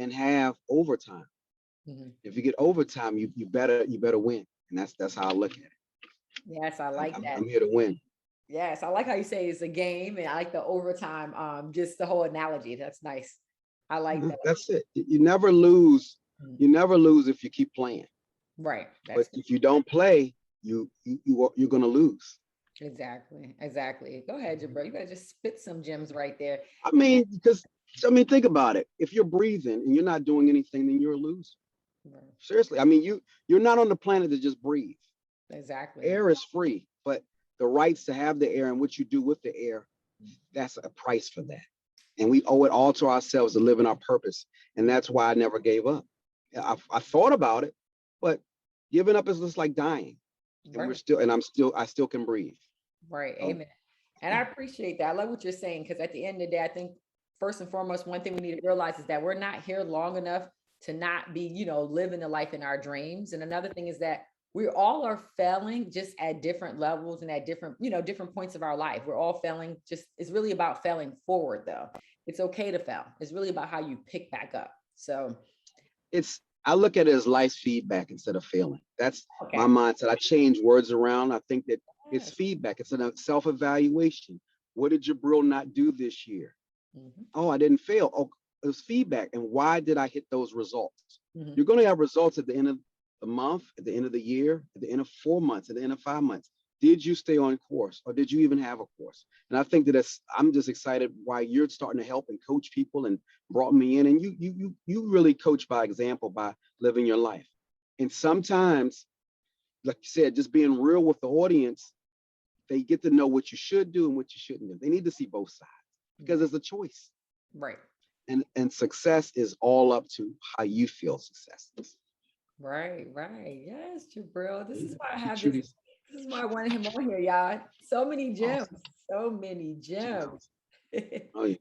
and have overtime. If you get overtime, you better win. And that's how I look at it. Yes, I like that. I'm here to win. Yes, I like how you say it's a game, and I like the overtime. Just the whole analogy. That's nice. I like that. That's it. You never lose. You never lose if you keep playing. Right. But if you don't play, you're gonna lose. Exactly. Go ahead, Jubril. You better just spit some gems right there. I mean, think about it. If you're breathing and you're not doing anything, then you're a loser. Right. Seriously. I mean, you're not on the planet to just breathe. Exactly. Air is free, but the rights to have the air and what you do with the air, that's a price for that. And we owe it all to ourselves to live in our purpose. And that's why I never gave up. I thought about it, but giving up is just like dying. And I still can breathe. Right. Amen. And I appreciate that. I love what you're saying, because at the end of the day, I think first and foremost, one thing we need to realize is that we're not here long enough to not be, living the life in our dreams. And another thing is that we all are failing, just at different levels and at different, different points of our life. We're all failing. It's really about failing forward, though. It's okay to fail. It's really about how you pick back up. So I look at it as life's feedback instead of failing. That's my mindset. I change words around. I think that it's feedback. It's a self-evaluation. What did Jubril not do this year? Oh, I didn't fail. Oh, it was feedback. And why did I hit those results? You're going to have results at the end of the month, at the end of the year, at the end of 4 months, at the end of 5 months. Did you stay on course, or did you even have a course? And I think that I'm just excited why you're starting to help and coach people and brought me in. And you really coach by example, by living your life. And sometimes, like you said, just being real with the audience, they get to know what you should do and what you shouldn't do. They need to see both sides, because it's a choice. Right. And success is all up to how you feel success is. Right. Yes, Jubril. This is why I have this. This is why I wanted him on here, y'all. So many gems. Awesome. Oh, yeah.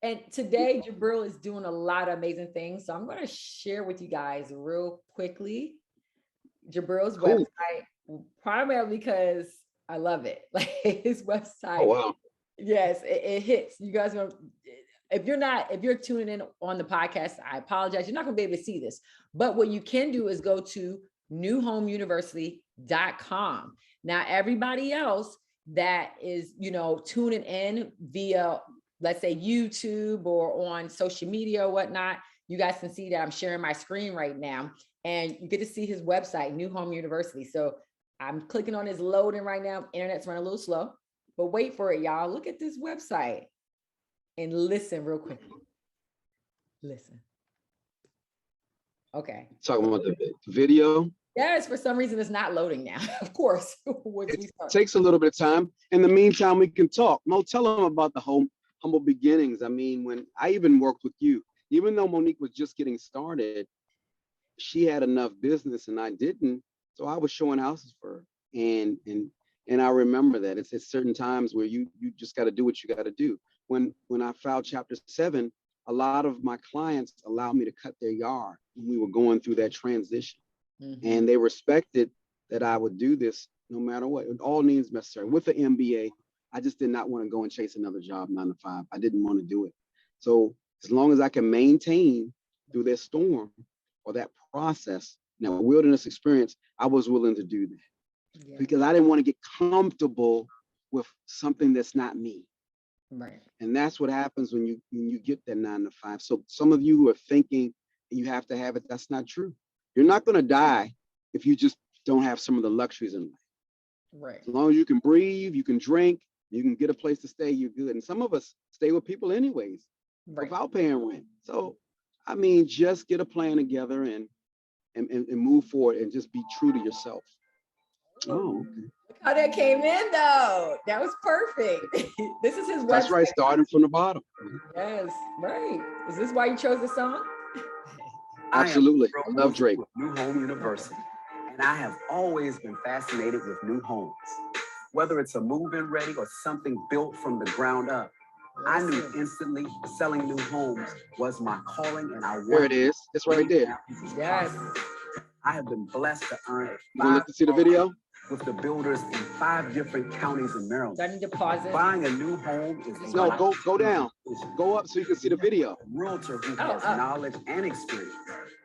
And today Jubril is doing a lot of amazing things. So I'm going to share with you guys real quickly Jubril's website, primarily because I love it. Like his website. Oh, wow. Yes, it hits. You guys know, if you're tuning in on the podcast, I apologize. You're not going to be able to see this. But what you can do is go to newhomeuniversity.com. Now, everybody else that is, tuning in via, let's say, YouTube or on social media or whatnot, you guys can see that I'm sharing my screen right now, and you get to see his website, New Home University. So I'm clicking on his loading right now. Internet's running a little slow, but wait for it, y'all. Look at this website and listen real quick. Listen. Okay. Talking about the video. Yes, for some reason it's not loading now. Of course. It takes a little bit of time. In the meantime, we can talk. Mo, tell them about the humble beginnings. I mean, when I even worked with you, even though Monique was just getting started, she had enough business and I didn't. So I was showing houses for her. And I remember that it's certain times where you just got to do what you got to do. When I filed Chapter 7, a lot of my clients allowed me to cut their yard when we were going through that transition. And they respected that I would do this no matter what. All means necessary. With the MBA, I just did not want to go and chase another job 9 to 5. I didn't want to do it. So as long as I can maintain through that storm or that process, now wilderness experience, I was willing to do that because I didn't want to get comfortable with something that's not me. Right. And that's what happens when you get that 9 to 5. So some of you who are thinking you have to have it, that's not true. You're not going to die if you just don't have some of the luxuries in life. Right. As long as you can breathe, you can drink, you can get a place to stay, you're good. And some of us stay with people anyways, without paying rent. So, I mean, just get a plan together and move forward and just be true to yourself. Oh, okay. Look how that came in, though. That was perfect. This is his website. That's right, starting from the bottom. Yes, right. Is this why you chose the song? Absolutely. I love Drake. New Home University, and I have always been fascinated with new homes. Whether it's a move-in ready or something built from the ground up, I knew instantly selling new homes was my calling, and I wanted. There it is. It's right there. Yes. I have been blessed to earn. You want to see the video? with the builders in 5 different counties in Maryland. Starting to pause it. Buying a new home is No, go down. Go up so you can see the video. Realtor who has knowledge and experience.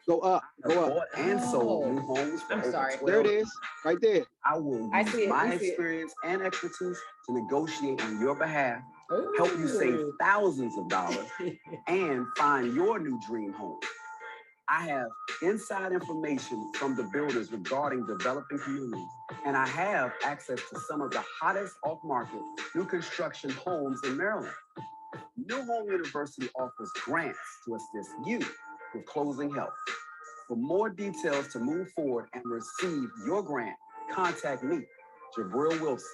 Go up. Bought and sold new homes for over 12 There it is, right there. I will use my experience and expertise to negotiate on your behalf, help you save thousands of dollars, and find your new dream home. I have inside information from the builders regarding developing communities, and I have access to some of the hottest off-market new construction homes in Maryland. New Home University offers grants to assist you with closing help. For more details to move forward and receive your grant, contact me, Jubril Wilson,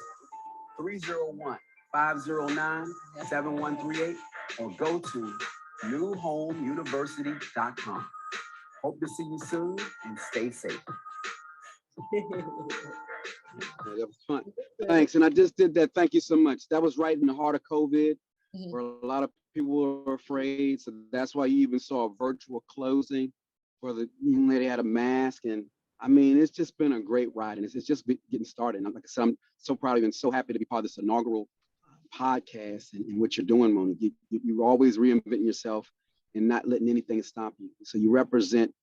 301-509-7138, or go to newhomeuniversity.com. Hope to see you soon and stay safe. Yeah, that was fun. Thanks. And I just did that. Thank you so much. That was right in the heart of COVID, where a lot of people were afraid. So that's why you even saw a virtual closing where the young lady had a mask. And I mean, it's just been a great ride, and it's just getting started. And like I said, I'm so proud of you and so happy to be part of this inaugural podcast and what you're doing, Monique. You're always reinventing yourself and not letting anything stop you. So you represent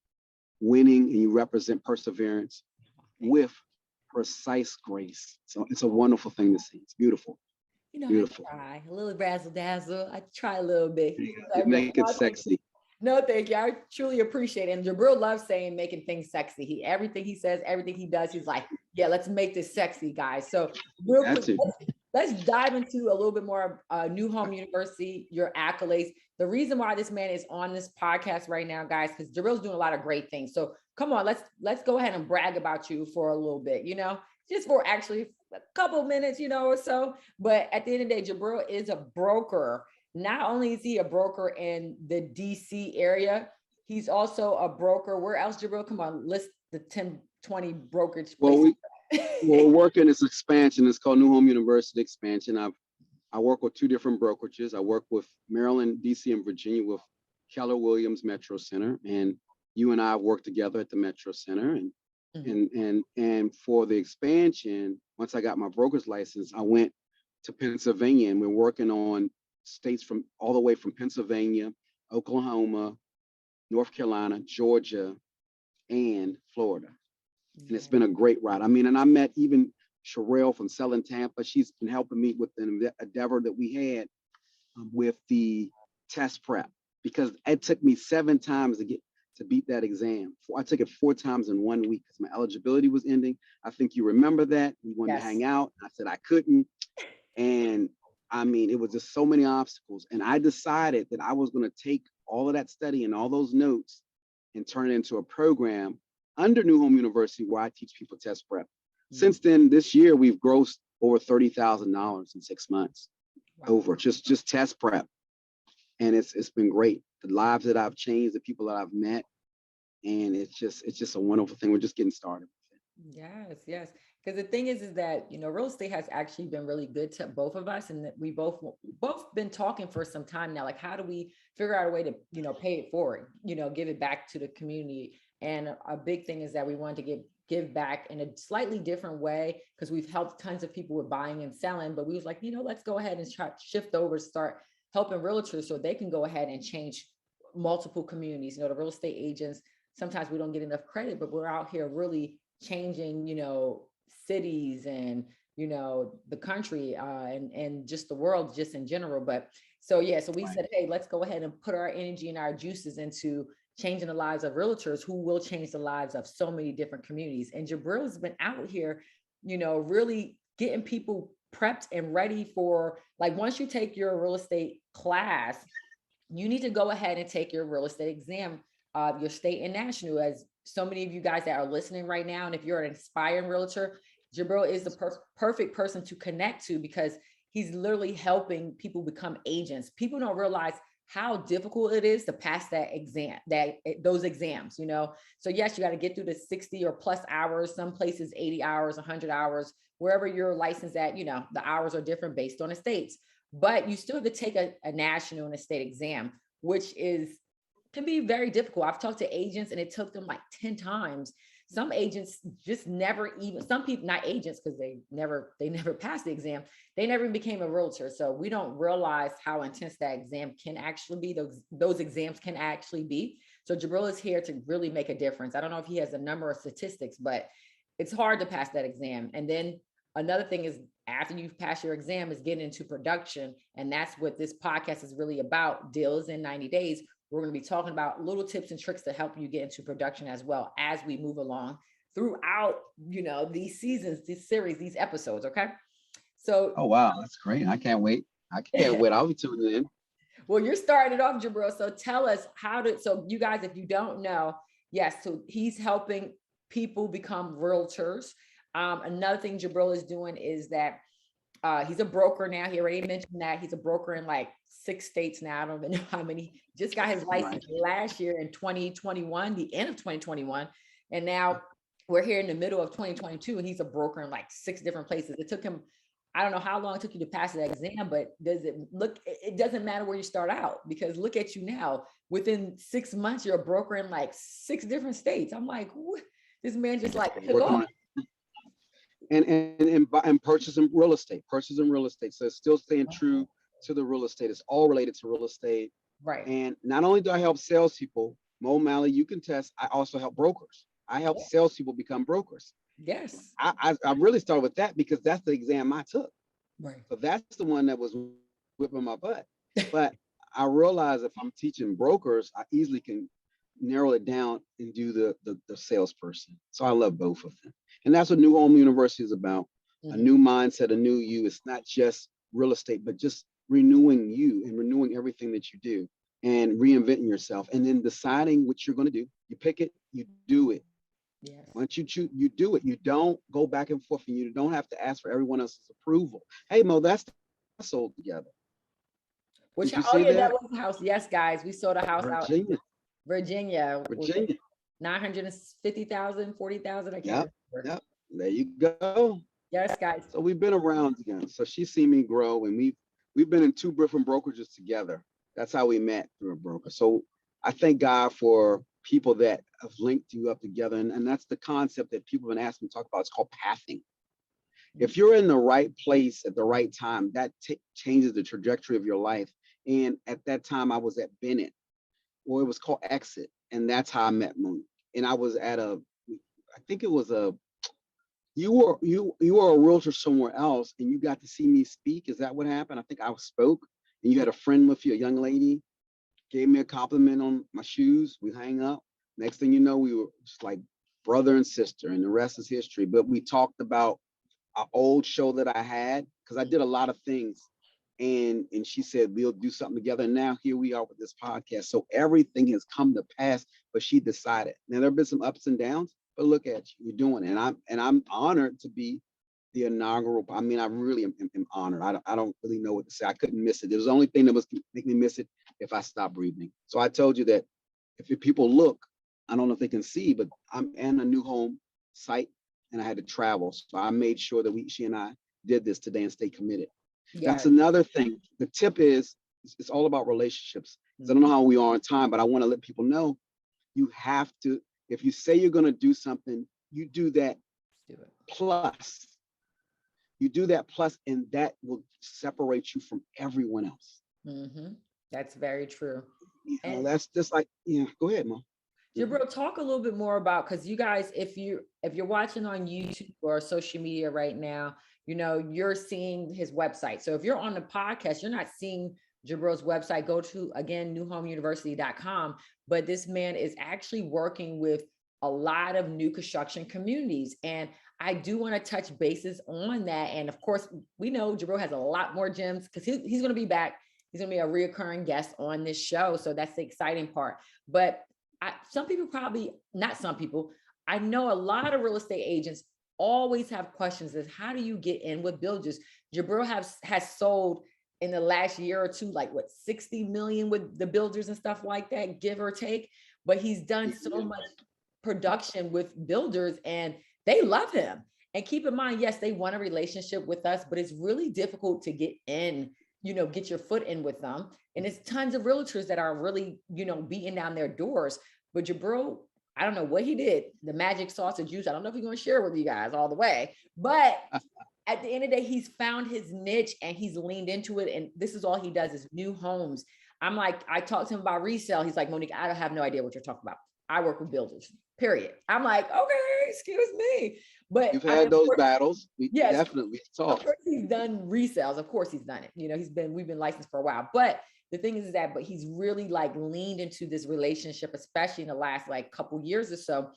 winning and you represent perseverance with precise grace. So it's a wonderful thing to see. It's beautiful. You know, Beautiful. I try a little razzle dazzle. I try a little bit. You make it sexy. No, thank you. I truly appreciate it. And Jubril loves saying making things sexy. Everything he says, everything he does, he's like, yeah, let's make this sexy, guys. So real quick, let's dive into a little bit more of New Home University, your accolades. The reason why this man is on this podcast right now, guys, because Jubril's doing a lot of great things. So come on, let's go ahead and brag about you for a little bit, just for actually a couple minutes, or so. But at the end of the day, Jubril is a broker. Not only is he a broker in the DC area, he's also a broker. Where else, Jubril? Come on, list the 10, 20 brokerage places. We're working this expansion. It's called New Home University Expansion. I work with 2 different brokerages. I work with Maryland, DC, and Virginia with Keller Williams Metro Center, and you and I work together at the Metro Center. And for the expansion, once I got my broker's license, I went to Pennsylvania, and we're working on states from all the way from Pennsylvania, Oklahoma, North Carolina, Georgia, and Florida. And it's been a great ride. I mean, and I met even Sherelle from Selling Tampa. She's been helping me with the endeavor that we had with the test prep, because it took me 7 times to beat that exam. I took it 4 times in 1 week because my eligibility was ending. I think you remember that. We wanted to hang out. I said I couldn't. And I mean, it was just so many obstacles. And I decided that I was going to take all of that study and all those notes and turn it into a program under New Home University where I teach people test prep. Since then, this year, we've grossed over $30,000 in 6 months over just test prep. And it's been great. The lives that I've changed, the people that I've met, and it's just a wonderful thing. We're just getting started. Yes. Because the thing is that, real estate has actually been really good to both of us. And that we both been talking for some time now, like, how do we figure out a way to, pay it forward, give it back to the community. And a big thing is that we wanted to give back in a slightly different way, because we've helped tons of people with buying and selling, but we was like, let's go ahead and try to shift over, start helping realtors so they can go ahead and change multiple communities. The real estate agents, sometimes we don't get enough credit, but we're out here really changing, cities and, the country and just the world just in general. But so we said, hey, let's go ahead and put our energy and our juices into changing the lives of realtors who will change the lives of so many different communities. And Jubril has been out here, really getting people prepped and ready for, like, once you take your real estate class, you need to go ahead and take your real estate exam, your state and national. As so many of you guys that are listening right now, and if you're an aspiring realtor, Jubril is the perfect person to connect to, because he's literally helping people become agents. People don't realize how difficult it is to pass those exams, So yes, you got to get through the 60 or plus hours, some places 80 hours, 100 hours, wherever you're licensed at, the hours are different based on the states, but you still have to take a national and a state exam, which can be very difficult. I've talked to agents and it took them like 10 times. some agents just never even, some people, not agents, because they never passed the exam. They never became a realtor. So we don't realize how intense that exam can actually be. Those exams can actually be. So Jubril is here to really make a difference. I don't know if he has a number of statistics, but it's hard to pass that exam. And then another thing is, after you've passed your exam, is getting into production. And that's what this podcast is really about, Deals in 90 Days. We're going to be talking about little tips and tricks to help you get into production as well as we move along throughout, these seasons, this series, these episodes. Okay. So. Oh, wow. That's great. I can't wait. I'll be tuning in. Well, you're starting it off, Jubril. So tell us so you guys, if you don't know, yes, so he's helping people become realtors. Another thing Jubril is doing is that he's a broker now. He already mentioned that he's a broker in like 6 states now. I don't even know how many. Just got his license last year in 2021, the end of 2021. And now we're here in the middle of 2022, and he's a broker in like 6 different places. It took him, I don't know how long it took you to pass the exam, but it doesn't matter where you start out, because look at you now. Within 6 months, you're a broker in like 6 different states. I'm like, what? This man just like took off. And purchasing real estate. So it's still staying true to the real estate. It's all related to real estate. Right. And not only do I help salespeople, Mo Malley, you can test, I also help brokers. I help salespeople become brokers. Yes. I really started with that because that's the exam I took. Right. So that's the one that was whipping my butt. But I realized if I'm teaching brokers, I easily can narrow it down and do the salesperson. So I love both of them. And that's what New Home University is about. A new mindset, a new you. It's not just real estate, but just renewing you and renewing everything that you do and reinventing yourself, and then deciding what you're going to do. You pick it, you do it. Yes. Once you choose, you do it. You don't go back and forth, and you don't have to ask for everyone else's approval. Hey, Mo, that's sold together. Which, that was the house. Yes, guys, we sold a house out in Virginia. 950,000, 40,000. I can't remember. Yep. There you go. Yes, guys. So we've been around again. So she's seen me grow, and we've been in 2 different brokerages together. That's how we met, through a broker. So I thank God for people that have linked you up together. And that's the concept that people have been asking me to talk about. It's called pathing. If you're in the right place at the right time, that changes the trajectory of your life. And at that time I was at Bennett, or it was called Exit. And that's how I met Monique. And I was at you were a realtor somewhere else, and you got to see me speak. Is that what happened? I think I spoke, and you had a friend with you, a young lady, gave me a compliment on my shoes. We hang up. Next thing you know, we were just like brother and sister, and the rest is history. But we talked about an old show that I had, because I did a lot of things. And she said, we'll do something together. And now here we are with this podcast. So everything has come to pass, but she decided. Now there have been some ups and downs, but look at you, you're doing it. And I'm honored to be the inaugural. I mean, I really am honored. I don't really know what to say. I couldn't miss it. There was the only thing that was making me miss it if I stopped breathing. So I told you that if people look, I don't know if they can see, but I'm in a new home site, and I had to travel. So I made sure that she and I did this today and stay committed. Yeah. That's another thing. The tip is, it's all about relationships. I don't know how we are on time, but I want to let people know, you have to, if you say you're going to do something, you do that plus. You do that plus, and that will separate you from everyone else. Mm-hmm. That's very true. And that's just like, go ahead, Mom. Jubril, talk a little bit more about, because you guys, if you're watching on YouTube or social media right now, you're seeing his website. So if you're on the podcast, you're not seeing Jubril's website. Go to, again, newhomeuniversity.com. But this man is actually working with a lot of new construction communities. And I do want to touch bases on that. And of course, we know Jubril has a lot more gems, because he's going to be back. He's going to be a reoccurring guest on this show. So that's the exciting part. But I know a lot of real estate agents always have questions as how do you get in with builders? Jubril has sold in the last year or two, like 60 million with the builders and stuff like that, give or take. But he's done so much production with builders, and they love him. And keep in mind, yes, they want a relationship with us, but it's really difficult to get in, get your foot in with them. And it's tons of realtors that are really, beating down their doors. But Jubril I don't know what he did, the magic sausage juice. I don't know if he's going to share with you guys all the way, but at the end of the day, he's found his niche and he's leaned into it. And this is all he does is new homes. I'm like, I talked to him about resale. He's like, Monique, I don't have no idea what you're talking about. I work with builders, period. I'm like, okay, excuse me. But You've had those battles. We yes, definitely talked. Of course he's done resales. Of course he's done it. You know, we've been licensed for a while. But the thing is that, but he's really like leaned into this relationship, especially in the last like couple years or so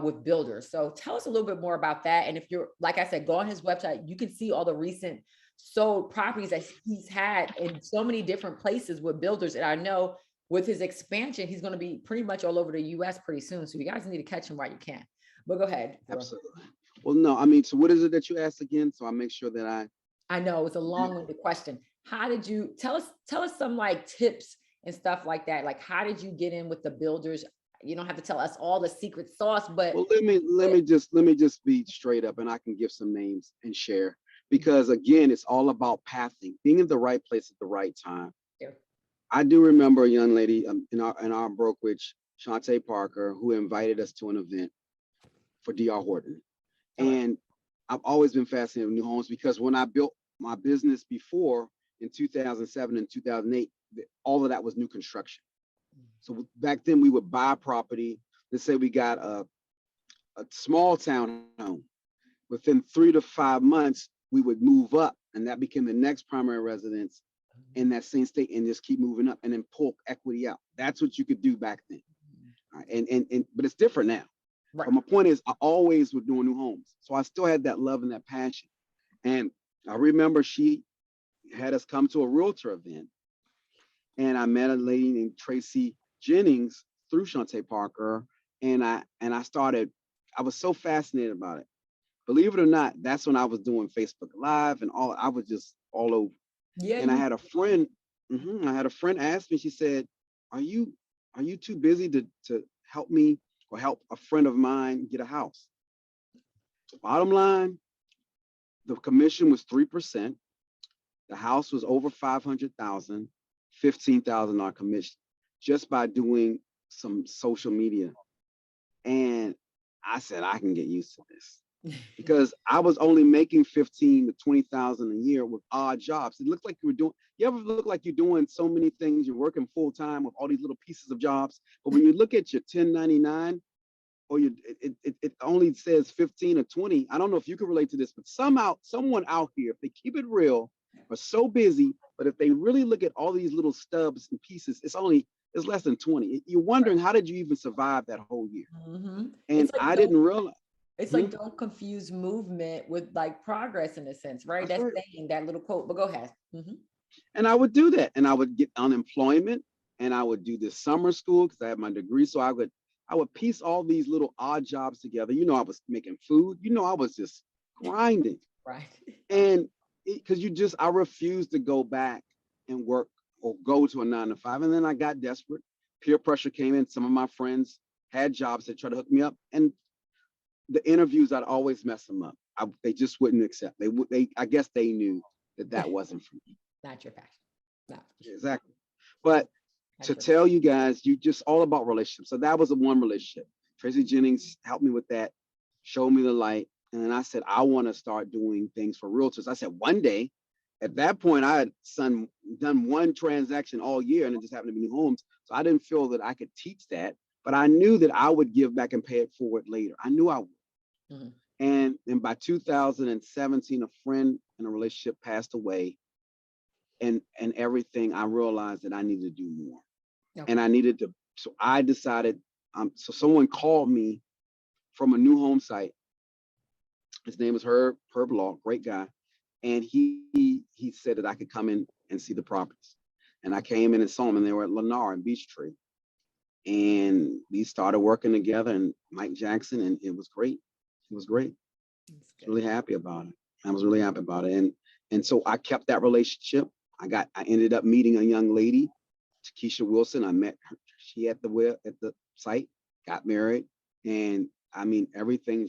with builders. So tell us a little bit more about that. And if you're, like I said, go on his website, you can see all the recent sold properties that he's had in so many different places with builders. And I know with his expansion, he's going to be pretty much all over the US pretty soon. So you guys need to catch him while you can. But go ahead. Absolutely. Well, no, I mean, so what is it that you asked again? So I make sure that I know it's a long-winded question. How did you tell us some like tips and stuff like that? Like, how did you get in with the builders? You don't have to tell us all the secret sauce, but well, let me just be straight up, and I can give some names and share, because again, it's all about pathing, being in the right place at the right time. Yeah. I do remember a young lady in our brokerage, Shantae Parker, who invited us to an event for DR Horton. And I've always been fascinated with new homes, because when I built my business before in 2007 and 2008, all of that was new construction. So back then we would buy property. Let's say we got a small town home. Within 3 to 5 months, we would move up, and that became the next primary residence in that same state, and just keep moving up and then pull equity out. That's what you could do back then. And but it's different now. Right. But my point is, I always was doing new homes. So I still had that love and that passion. And I remember she had us come to a realtor event, and I met a lady named Tracy Jennings through Shantae Parker. And I was so fascinated about it. Believe it or not, that's when I was doing Facebook Live and I was just all over. Yeah. And I had a friend ask me, she said, are you too busy to help me or help a friend of mine get a house? Bottom line, the commission was 3%. The house was over $500,000, $15,000 commission just by doing some social media. And I said, I can get used to this, because I was only making 15 to 20,000 a year with odd jobs. It looked like you ever look like you're doing so many things, you're working full time with all these little pieces of jobs. But when you look at your 1099, or it only says 15 or 20. I don't know if you can relate to this, but someone out here, if they keep it real, are so busy, but if they really look at all these little stubs and pieces, it's less than 20. You're wondering, how did you even survive that whole year? Mm-hmm. And like, I didn't realize. It's like, don't confuse movement with like progress in a sense, right? That's saying that little quote, but go ahead. Mm-hmm. And I would do that. And I would get unemployment, and I would do this summer school because I had my degree. So I would piece all these little odd jobs together. You know, I was making food. You know, I was just grinding. Right. And because I refused to go back and work or go to a 9-to-5. And then I got desperate. Peer pressure came in. Some of my friends had jobs that tried to hook me up. And the interviews, I'd always mess them up. They just wouldn't accept. I guess they knew that wasn't for me. Not your passion. No. Exactly. But to tell you guys, you just all about relationships. So that was one relationship. Tracy Jennings helped me with that, showed me the light. And then I said, I want to start doing things for realtors. I said, one day, at that point, I had done one transaction all year, and it just happened to be new homes. So I didn't feel that I could teach that, but I knew that I would give back and pay it forward later. I knew I would. Mm-hmm. And by 2017, a friend in a relationship passed away, and everything, I realized that I needed to do more. Okay. And I needed to, so I decided, so someone called me from a new home site. His name is Herb Law, great guy. And he said that I could come in and see the properties. And I came in and saw them, and they were at Lennar and Beechtree. And we started working together, and Mike Jackson, and it was great. It was great. I was really happy about it. I was really happy about it. And so I kept that relationship. I ended up meeting a young lady, Takesha Wilson. I met her. She at the site, got married. And I mean, everything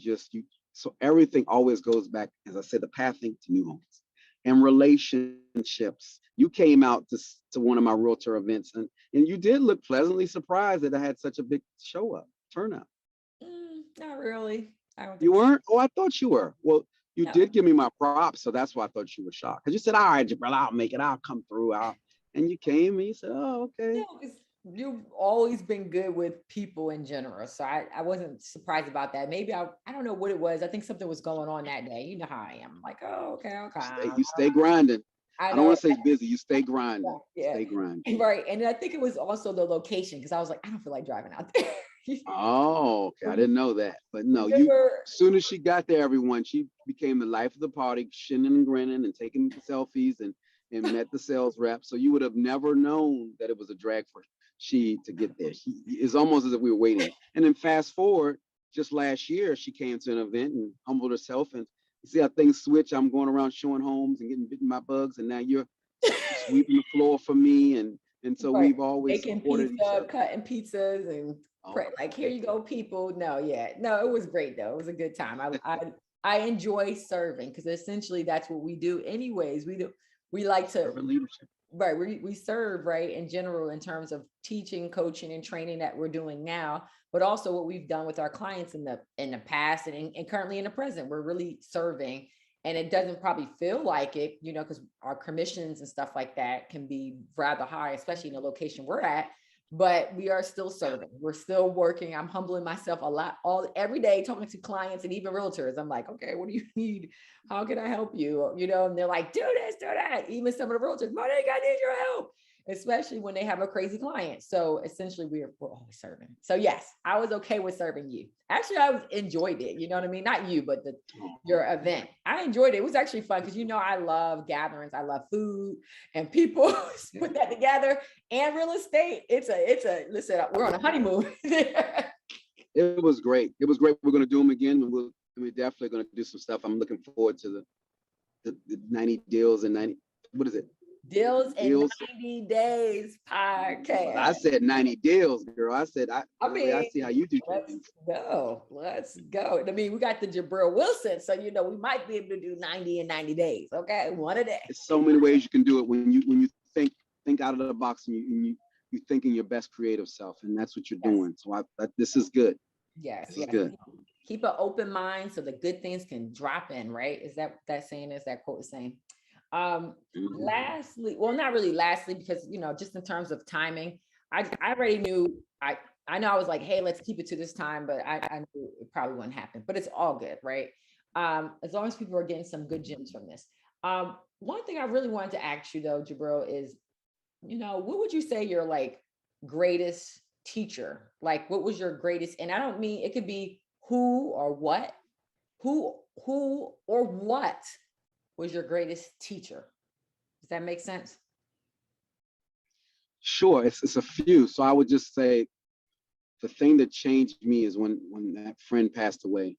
so everything always goes back, as I said, the pathing to new homes and relationships. You came out to one of my realtor events, and you did look pleasantly surprised that I had such a big show up. turnout. Not really. I don't You think so. weren't? Oh, I thought you were. Well, you No. did give me my props, so that's why I thought you were shocked. Because you said, all right, Jubril, I'll make it. I'll come through. And you came and you said, oh, okay. No, because you've always been good with people in general. So I wasn't surprised about that. Maybe I don't know what it was. I think something was going on that day. You know how I am. I'm like, oh, okay. You stay grinding. I don't know. want to say busy. You stay grinding. Yeah. Stay grinding. Right. And I think it was also the location because I was like, I don't feel like driving out there. Oh, okay. I didn't know that. But no, as soon as she got there, everyone, she became the life of the party, shinning and grinning and taking selfies and met the sales rep. So you would have never known that it was a drag for she to get there. It's almost as if we were waiting. And then fast forward, just last year, she came to an event and humbled herself. And you see how things switch. I'm going around showing homes and getting bitten by bugs. And now you're sweeping the floor for me. And so we've always making supported pizza, each other. cutting pizzas and like, here you go, people. No, it was great though. It was a good time. I enjoy serving because essentially that's what we do anyways. We like to Urban leadership. Right. We serve right in general in terms of teaching, coaching, and training that we're doing now, but also what we've done with our clients in the past and currently in the present. We're really serving. And it doesn't probably feel like it, because our commissions and stuff like that can be rather high, especially in the location we're at. But we are still serving. We're still working. I'm humbling myself a lot every day, talking to clients and even realtors. I'm like, okay, what do you need? How can I help you? And they're like, do this, do that. Even some of the realtors, Monique, I need your help, especially when they have a crazy client. So essentially we're always serving. So yes, I was okay with serving you. Actually, I enjoyed it. You know what I mean? Not you, but your event. I enjoyed it. It was actually fun because I love gatherings. I love food and people put that together and real estate. Listen, we're on a honeymoon. It was great. It was great. We're going to do them again. And we're definitely going to do some stuff. I'm looking forward to the 90 deals and 90, what is it? Deals in 90 days podcast. I said 90 deals, girl. I said, I see how you do things. Let's go. I mean, we got the Jubril Wilson. So, we might be able to do 90 in 90 days. Okay. One a day. There's so many ways you can do it when you think out of the box and you think in your best creative self. And that's what you're doing. So this is good. Yes. This is good. Keep an open mind so the good things can drop in, right? Is that saying, is that quote saying? Lastly, well, not really lastly, because, just in terms of timing, I already knew, I know I was like, hey, let's keep it to this time, but I knew it probably wouldn't happen, but it's all good, right? As long as people are getting some good gems from this. One thing I really wanted to ask you though, Jubril, is, what would you say your greatest teacher, what was your greatest, and I don't mean, it could be who or what was your greatest teacher? Does that make sense? Sure, it's a few. So I would just say the thing that changed me is when that friend passed away,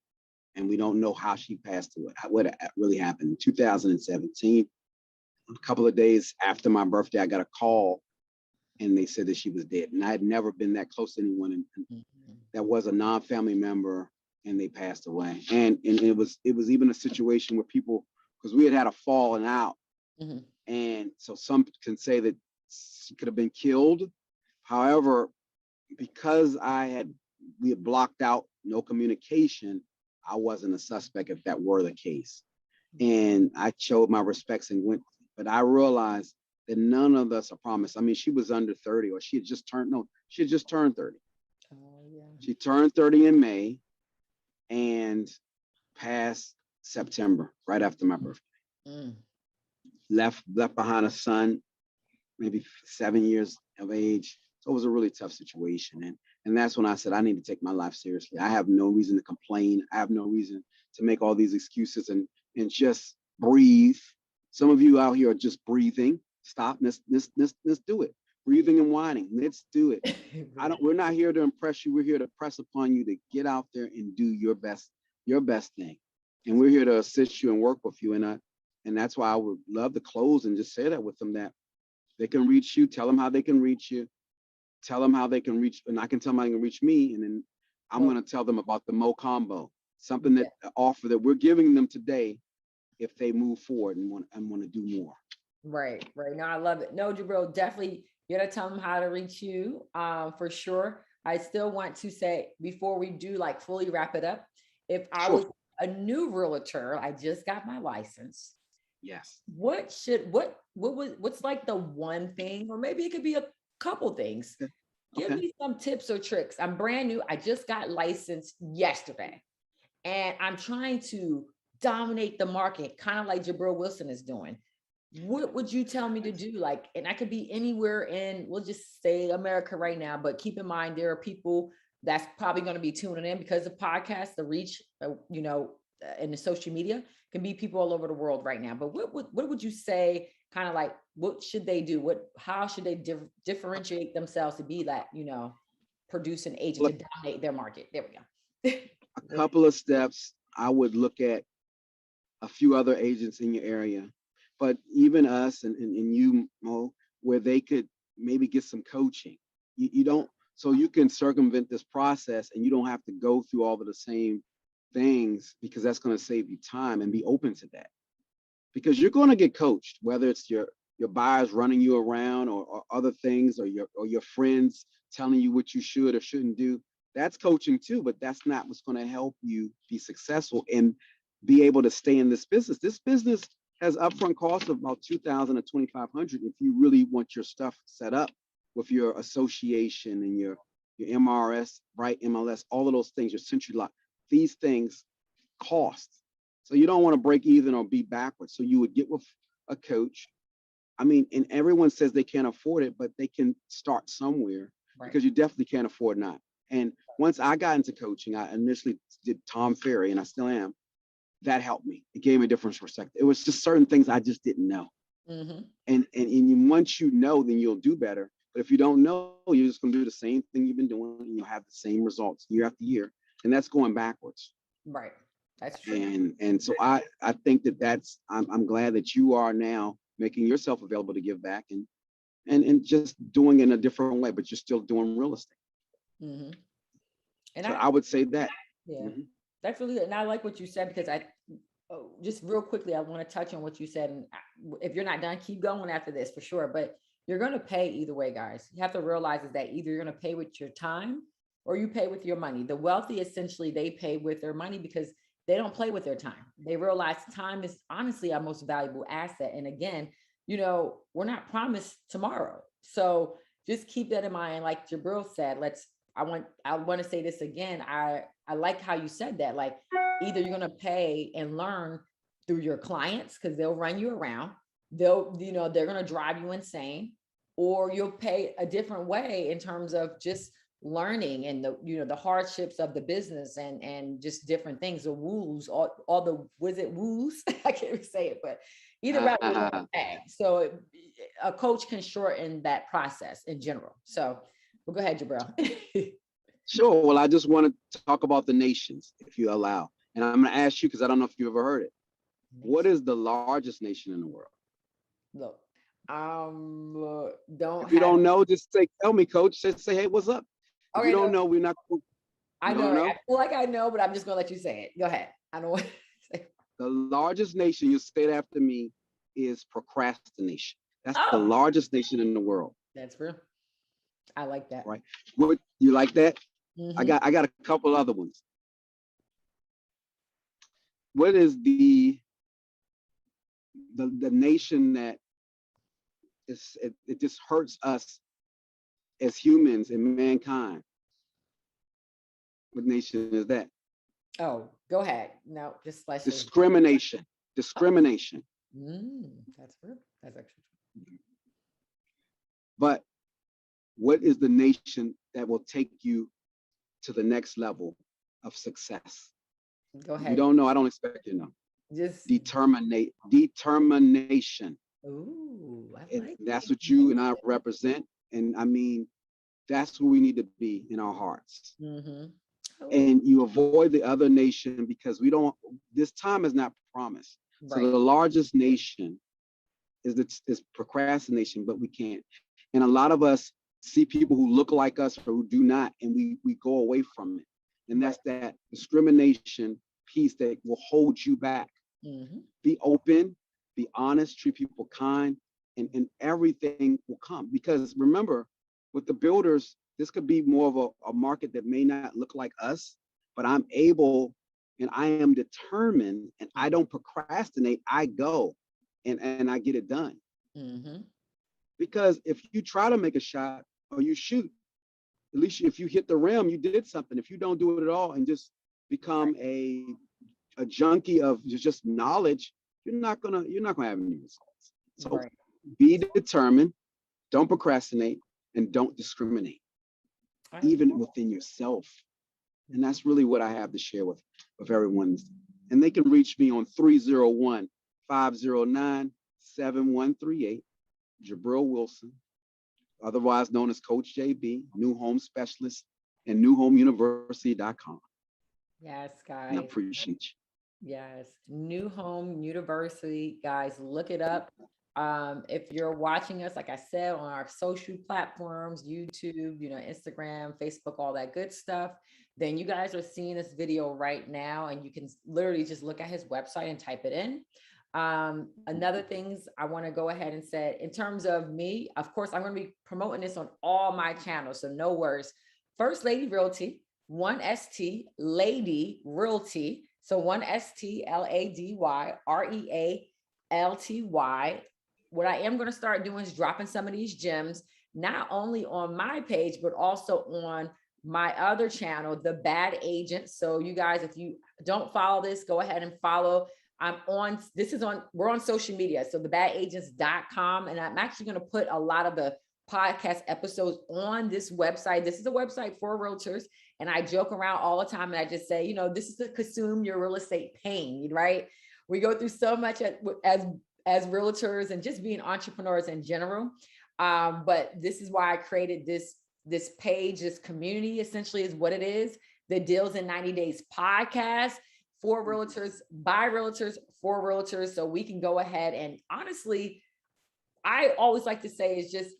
and we don't know how she passed away, what really happened. In 2017, a couple of days after my birthday, I got a call and they said that she was dead. And I had never been that close to anyone and that was a non-family member, and they passed away. And it was even a situation where people, because we had a falling out. Mm-hmm. And so some can say that she could have been killed. However, because we had blocked out no communication, I wasn't a suspect if that were the case. And I showed my respects and went, but I realized that none of us are promised. I mean, she was under 30, or she had just turned 30. Oh, yeah. She turned 30 in May and passed September, right after my birthday. Left behind a son, maybe 7 years of age. So it was a really tough situation. And that's when I said, I need to take my life seriously. I have no reason to complain. I have no reason to make all these excuses and just breathe. Some of you out here are just breathing. Stop. Let's do it. Breathing and whining. Let's do it. We're not here to impress you. We're here to press upon you to get out there and do your best thing. And we're here to assist you and work with you. And that's why I would love to close and just say that with them, that they can reach you. Tell them how they can reach you. Tell them how they can reach, and I can tell them how they can reach me. And then I'm going to tell them about the Mo Combo, something that offer that we're giving them today if they move forward and want to do more. Right. No, I love it. No, Jubril, definitely, you got to tell them how to reach you for sure. I still want to say, before we do like fully wrap it up, if I Sure. was a new realtor, I just got my license. Yes. What's like the one thing, or maybe it could be a couple things. Give Okay. me some tips or tricks. I'm brand new. I just got licensed yesterday, and I'm trying to dominate the market, kind of like Jubril Wilson is doing. What would you tell me to do? Like, and I could be anywhere in, we'll just say America right now, but keep in mind, there are people that's probably going to be tuning in because of podcasts, the reach, and the social media can be people all over the world right now. But what would you say, kind of like, what should they do? How should they differentiate themselves to be that, produce an agent to dominate their market? There we go. A couple of steps. I would look at a few other agents in your area, but even us and you, Mo, where they could maybe get some coaching. You don't, so you can circumvent this process and you don't have to go through all of the same things, because that's going to save you time, and be open to that. Because you're going to get coached, whether it's your buyers running you around, or other things, or your friends telling you what you should or shouldn't do. That's coaching too, but that's not what's going to help you be successful and be able to stay in this business. This business has upfront costs of about $2,000 to $2,500 if you really want your stuff set up with your association and your MRS, right? MLS, all of those things, your century lock. These things cost. So you don't want to break even or be backwards. So you would get with a coach. I mean, and everyone says they can't afford it, but they can start somewhere, right? Because you definitely can't afford not. And once I got into coaching, I initially did Tom Ferry, and I still am. That helped me. It gave me a different perspective. It was just certain things I just didn't know. Mm-hmm. And once you know, then you'll do better. But if you don't know, you're just going to do the same thing you've been doing, and you'll have the same results year after year. And that's going backwards. Right. That's true. And so I think I'm glad that you are now making yourself available to give back, and just doing it in a different way, but you're still doing real estate. Mm-hmm. And so I would say that. Yeah, mm-hmm. That's really good. And I like what you said, because just real quickly, I want to touch on what you said. And if you're not done, keep going after this for sure. But you're going to pay either way, guys. You have to realize is that either you're going to pay with your time or you pay with your money. The wealthy, essentially, they pay with their money because they don't play with their time. They realize time is honestly our most valuable asset. And again, we're not promised tomorrow. So just keep that in mind. Like Jubril said, I want to say this again. I like how you said that. Like, either you're going to pay and learn through your clients, because they'll run you around. They're going to drive you insane, or you'll pay a different way in terms of just learning and the hardships of the business and just different things, the woos, all the, was it woos? I can't even say it, but either way. So a coach can shorten that process in general. So well, go ahead, Jubril. Sure. Well, I just want to talk about the nations, if you allow. And I'm going to ask you, because I don't know if you ever heard it. What is the largest nation in the world? Look, if you don't know, just tell me, coach. Just say, hey, what's up? If okay, you don't know, we're not. I know. I feel like I know, but I'm just going to let you say it. Go ahead. I don't want to say. The largest nation, you say it after me, is procrastination. That's the largest nation in the world. That's real. I like that. Right. What, you like that? Mm-hmm. I got a couple other ones. What is the nation that it just hurts us as humans and mankind? What nation is that? Oh, go ahead. No, just like discrimination. Discrimination. That's true. That's actually true. But what is the nation that will take you to the next level of success? Go ahead. If you don't know, I don't expect you to know. Just determination. Ooh, that's what you and I represent. And I mean, that's where we need to be in our hearts. Mm-hmm. And you avoid the other nation because this time is not promised. Right. So the largest nation is procrastination, but we can't. And a lot of us see people who look like us or who do not, and we go away from it. And that's that discrimination piece that will hold you back. Mm-hmm. Be open, be honest, treat people kind, and everything will come. Because remember, with the builders, This could be more of a market that may not look like us, but I'm able and I am determined and I don't procrastinate. I go and I get it done. Mm-hmm. Because if you try to make a shot or you shoot, at least if you hit the rim, you did something. If you don't do it at all and just become a junkie of just knowledge, you're not gonna have any results. So be determined, don't procrastinate, and don't discriminate, even within yourself. And that's really what I have to share with everyone. And they can reach me on 301-509-7138, Jubril Wilson, otherwise known as Coach JB, New Home Specialist, and newhomeuniversity.com. Yes, guys. And I appreciate you. Yes, New Home University, guys, look it up. If you're watching us, like I said, on our social platforms, YouTube, Instagram, Facebook, all that good stuff, then you guys are seeing this video right now, and you can literally just look at his website and type it in. Another things I want to go ahead and say, in terms of me, of course, I'm going to be promoting this on all my channels, so no worries. First Lady Realty, 1ST Lady Realty. So 1ST LADY REALTY. What I am going to start doing is dropping some of these gems, not only on my page, but also on my other channel, The Bad Agent. So you guys, if you don't follow this, go ahead and follow. We're on social media. So thebadagents.com. And I'm actually going to put a lot of the podcast episodes on this website. This is a website for realtors. And I joke around all the time. And I just say, this is to consume your real estate pain, right? We go through so much as realtors and just being entrepreneurs in general. But this is why I created this page, this community essentially is what it is. The Deals in 90 Days podcast for realtors, by realtors, for realtors. So we can go ahead and honestly, I always like to say is just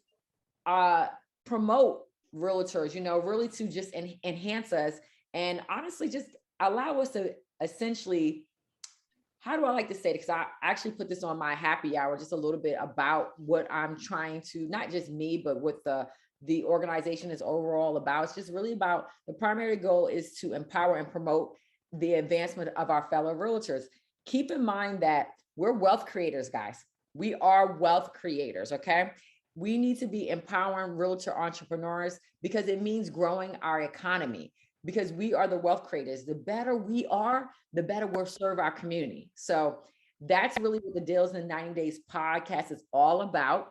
promote realtors, really to just enhance us and honestly just allow us to essentially, how do I like to say it? Because I actually put this on my happy hour, just a little bit about what I'm trying to, not just me, but what the organization is overall about. It's just really about, the primary goal is to empower and promote the advancement of our fellow realtors. Keep in mind that we're wealth creators, guys. We are wealth creators, okay? We need to be empowering realtor entrepreneurs because it means growing our economy, because we are the wealth creators. The better we are, the better we'll serve our community. So that's really what the Deals in 90 Days podcast is all about.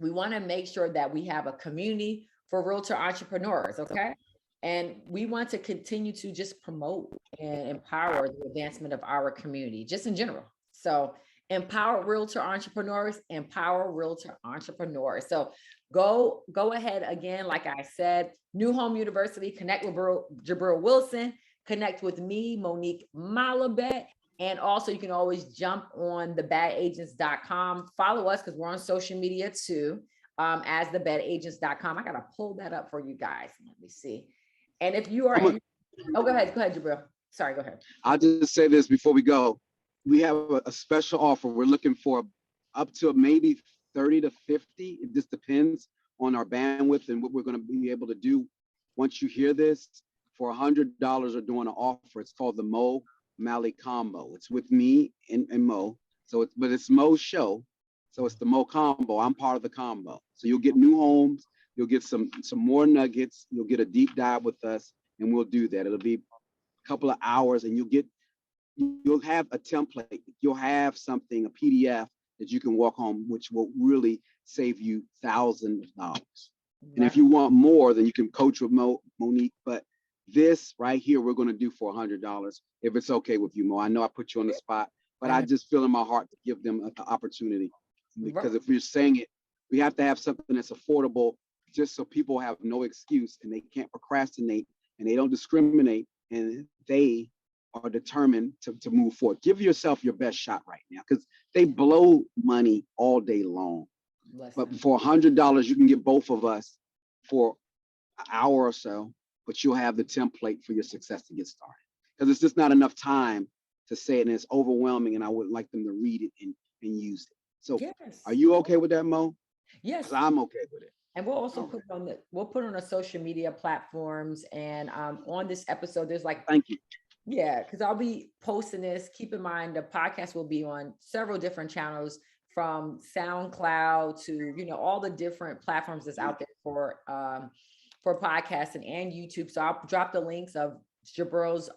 We want to make sure that we have a community for realtor entrepreneurs, okay? And we want to continue to just promote and empower the advancement of our community, just in general. So empower realtor entrepreneurs, empower realtor entrepreneurs. So go ahead again, like I said, New Home University, connect with Jubril Wilson, connect with me, Monique Malabet. And also you can always jump on thebadagents.com. Follow us because we're on social media too, as thebadagents.com. I got to pull that up for you guys. Let me see. And if you are, go ahead, Jubril. Sorry, go ahead. I'll just say this before we go. We have a special offer. We're looking for up to maybe 30 to 50. It just depends on our bandwidth and what we're going to be able to do. Once you hear this, for $100, we're doing an offer. It's called the Mo Malley Combo. It's with me and Mo. But it's Mo's show. So it's the Mo Combo. I'm part of the combo. So you'll get new homes. You'll get some more nuggets. You'll get a deep dive with us, and we'll do that. It'll be a couple of hours, and you'll have a template. You'll have something, a PDF that you can walk home, which will really save you thousands of dollars. And if you want more, then you can coach with Monique. But this right here, we're going to do for $100, if it's okay with you, Mo. I know I put you on the spot, but I just feel in my heart to give them an opportunity. Because if we're saying it, we have to have something that's affordable, just so people have no excuse and they can't procrastinate and they don't discriminate and they are determined to move forward. Give yourself your best shot right now, because they blow money all day long. But for $100, you can get both of us for an hour or so, but you'll have the template for your success to get started. Because it's just not enough time to say it, and it's overwhelming, and I would like them to read it and use it. So Are you okay with that, Mo? Yes. 'Cause I'm okay with it. And we'll also put it on the social media platforms. And on this episode, there's like, Thank you. yeah, because I'll be posting this. Keep in mind the podcast will be on several different channels, from SoundCloud to all the different platforms that's out there for podcasting and YouTube. So I'll drop the links of Jubril's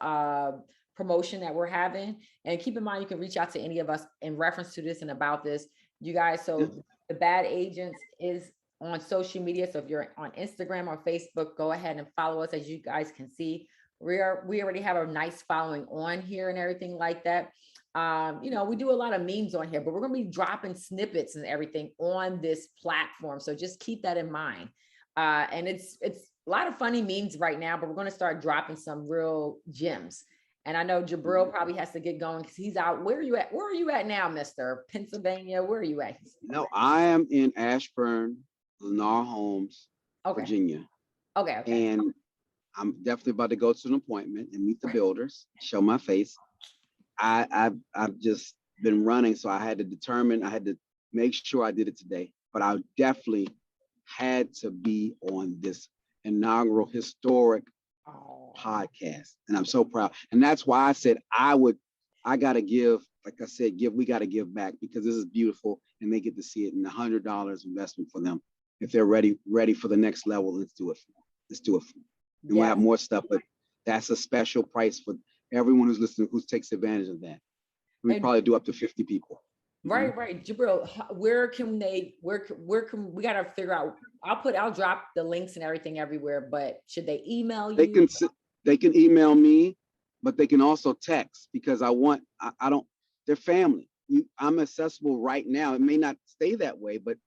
promotion that we're having. And keep in mind, you can reach out to any of us in reference to this and about this, you guys. So the Bad Agents is on social media. So if you're on Instagram or Facebook, go ahead and follow us. As you guys can see, we already have a nice following on here and everything like that. We do a lot of memes on here, but we're going to be dropping snippets and everything on this platform. So just keep that in mind. And it's a lot of funny memes right now, but we're going to start dropping some real gems. And I know Jubril probably has to get going because he's out. Where are you at? Where are you at now, Mr. Pennsylvania? Where are you at? No, I am in Ashburn, Lennar Homes, Virginia. Okay. And I'm definitely about to go to an appointment and meet the builders, show my face. I've just been running, so I had to make sure I did it today. But I definitely had to be on this inaugural historic podcast, and I'm so proud. And that's why I said I gotta give, like I said, we gotta give back, because this is beautiful, and they get to see it. And $100 investment for them. If they're ready for the next level, let's do it for them. Let's do it for them. And we'll have more stuff, but that's a special price for everyone who's listening, who takes advantage of that. We probably do up to 50 people. Right. Jubril, where can we gotta figure out? I'll drop the links and everything everywhere, but should they email you? They can email me, but they can also text, because they're family. I'm accessible right now. It may not stay that way, but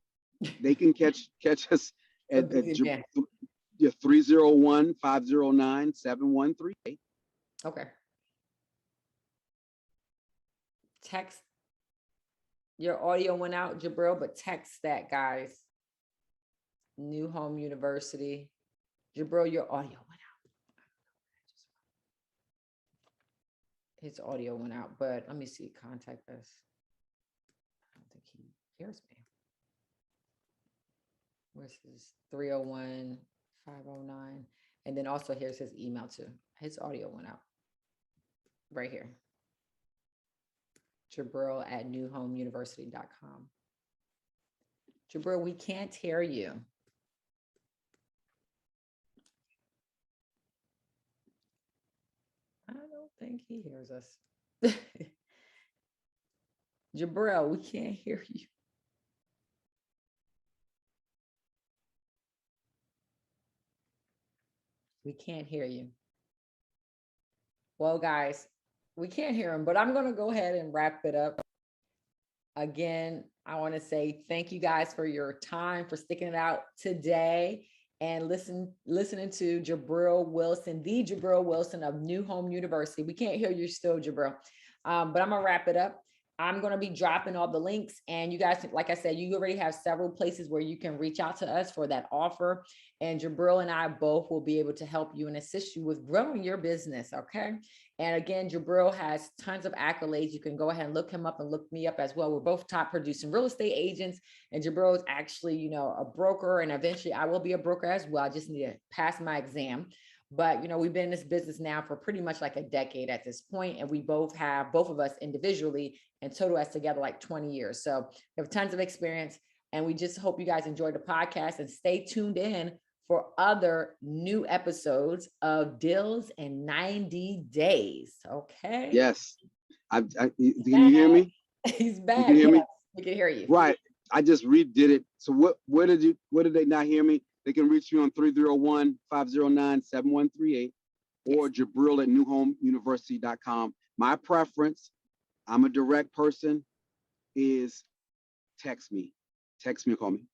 they can catch us at 301-509-7138. Okay. Text. Your audio went out, Jubril, but text that, guys. New Home University. Jubril, your audio went out. His audio went out, but let me see. Contact us. I don't think he hears me. Where's his 301-509? And then also here's his email too. His audio went out. Right here. Jubril@newhomeuniversity.com. Jubril, we can't hear you. I don't think he hears us. Jubril, we can't hear you. We can't hear you. Well, guys, we can't hear him, but I'm going to go ahead and wrap it up. Again, I want to say thank you guys for your time, for sticking it out today and listening to Jubril Wilson, the Jubril Wilson of New Home University. We can't hear you still, Jubril, but I'm going to wrap it up. I'm going to be dropping all the links, and you guys, like I said, you already have several places where you can reach out to us for that offer. And Jubril and I both will be able to help you and assist you with growing your business. Okay. And again, Jubril has tons of accolades. You can go ahead and look him up and look me up as well. We're both top producing real estate agents, and Jubril is actually, a broker, and eventually I will be a broker as well. I just need to pass my exam. But, we've been in this business now for pretty much like a decade at this point, and we both of us individually and total as together like 20 years. So we have tons of experience, and we just hope you guys enjoyed the podcast and stay tuned in for other new episodes of Deals in 90 Days. Okay. Yes. Can you hear me? He's back. You can hear me? We can hear you. Right. I just redid it. So where did they not hear me? They can reach me on 301-509-7138 or Jubril@newhomeuniversity.com. My preference, I'm a direct person, is text me or call me.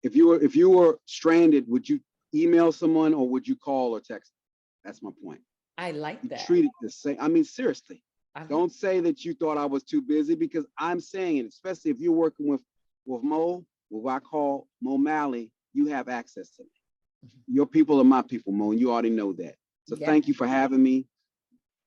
If you were stranded, would you email someone or would you call or text? That's my point. I like that. You treat it the same. I mean, seriously. Don't say that you thought I was too busy, because I'm saying it, especially if you're working with Mo, what I call Mo Malley, you have access to me. Your people are my people, Mo, and you already know that. So Thank you for having me.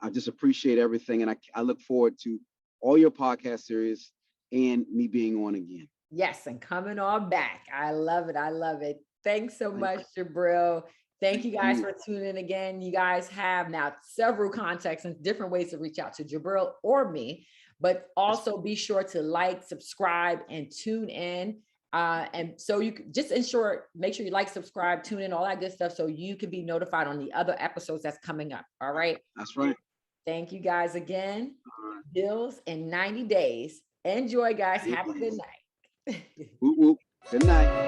I just appreciate everything. And I look forward to all your podcast series and me being on again. Yes, and coming on back. I love it. I love it. Thanks so much, Jubril. Thank you guys for tuning in again. You guys have now several contacts and different ways to reach out to Jubril or me, but also be sure to like, subscribe, and tune in. And so you can just make sure you like, subscribe, tune in, all that good stuff, so you can be notified on the other episodes that's coming up. All right. That's right. Thank you guys again. Deals in 90 days. Enjoy, guys. Have a good night. Whoop, whoop. Good night.